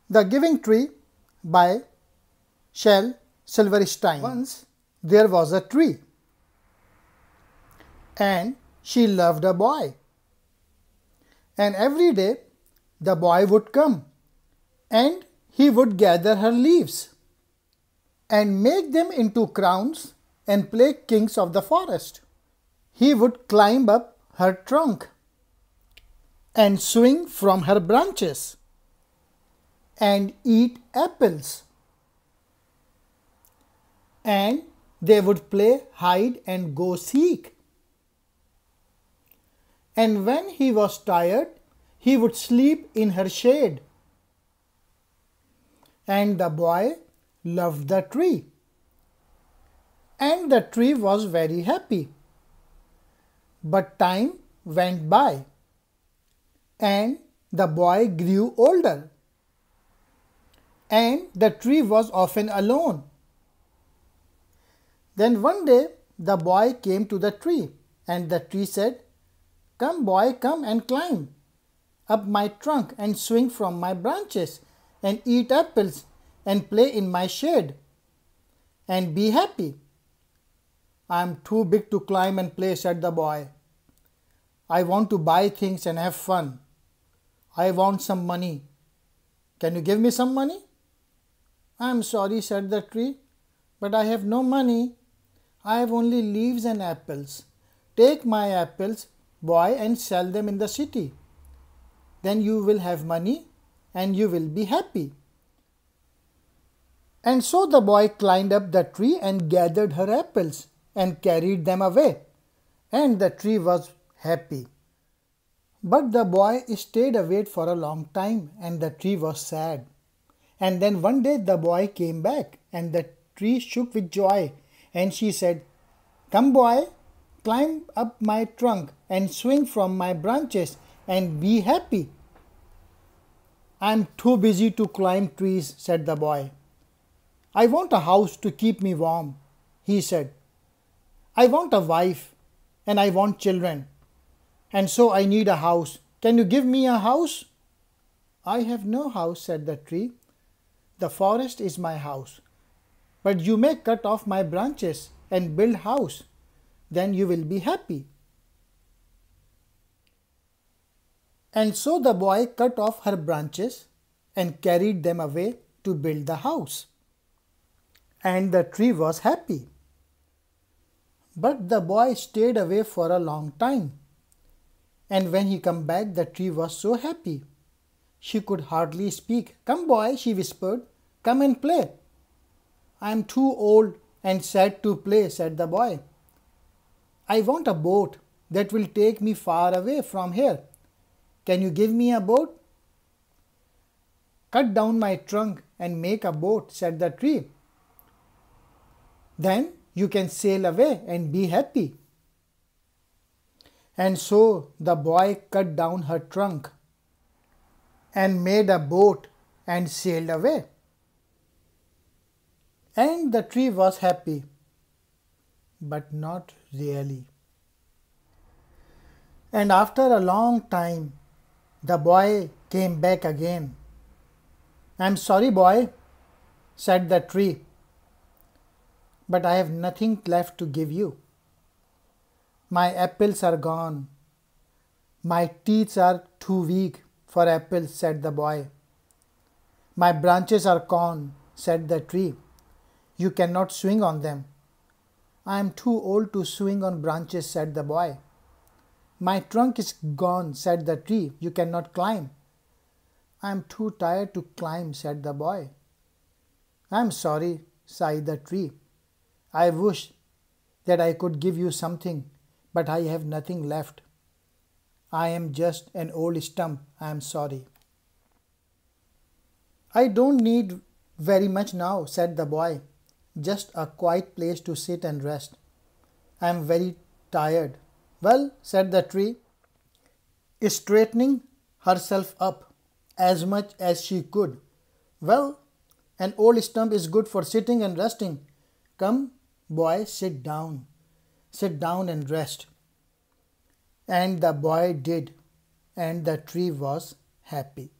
The Giving Tree by Shel Silverstein. Once there was a tree, and she loved a boy. And every day the boy would come, and he would gather her leaves and make them into crowns and play kings of the forest. He would climb up her trunk and swing from her branches and eat apples. And they would play hide and go seek. And when he was tired, he would sleep in her shade. And the boy loved the tree. And the tree was very happy. But time went by, and the boy grew older. And the tree was often alone. Then one day the boy came to the tree, and the tree said, "Come, boy, come and climb up my trunk and swing from my branches and eat apples and play in my shade and be happy." "I am too big to climb and play," said the boy. "I want to buy things and have fun. I want some money. Can you give me some money?" "I am sorry," said the tree, "but I have no money. I have only leaves and apples. Take my apples, boy, and sell them in the city. Then you will have money and you will be happy." And so the boy climbed up the tree and gathered her apples and carried them away, and the tree was happy. But the boy stayed away for a long time, and the tree was sad. And then one day the boy came back, and the tree shook with joy, and she said, "Come, boy, climb up my trunk and swing from my branches and be happy." "I am too busy to climb trees," said the boy. "I want a house to keep me warm," he said. "I want a wife and I want children, and so I need a house. Can you give me a house?" "I have no house," said the tree. "The forest is my house, but you may cut off my branches and build house. Then you will be happy." And so the boy cut off her branches and carried them away to build the house. And the tree was happy. But the boy stayed away for a long time. And when he came back, the tree was so happy. She could hardly speak. "Come, boy," she whispered, "come and play." "I am too old and sad to play," said the boy. "I want a boat that will take me far away from here. Can you give me a boat?" "Cut down my trunk and make a boat," said the tree. "Then you can sail away and be happy." And so the boy cut down her trunk and made a boat and sailed away. And the tree was happy, but not really. And after a long time, the boy came back again. "I'm sorry, boy," said the tree, "but I have nothing left to give you. My apples are gone. My teeth are too weak for apples," said the boy. "My branches are gone," said the tree. "You cannot swing on them." "I am too old to swing on branches," said the boy. "My trunk is gone," said the tree. "You cannot climb." "I am too tired to climb," said the boy. "I am sorry," sighed the tree. "I wish that I could give you something, but I have nothing left. I am just an old stump. I am sorry." "I don't need very much now," said the boy. "Just a quiet place to sit and rest. I am very tired." "Well," said the tree, straightening herself up as much as she could. "Well, an old stump is good for sitting and resting. Come, boy, sit down. Sit down and rest." And the boy did, and the tree was happy.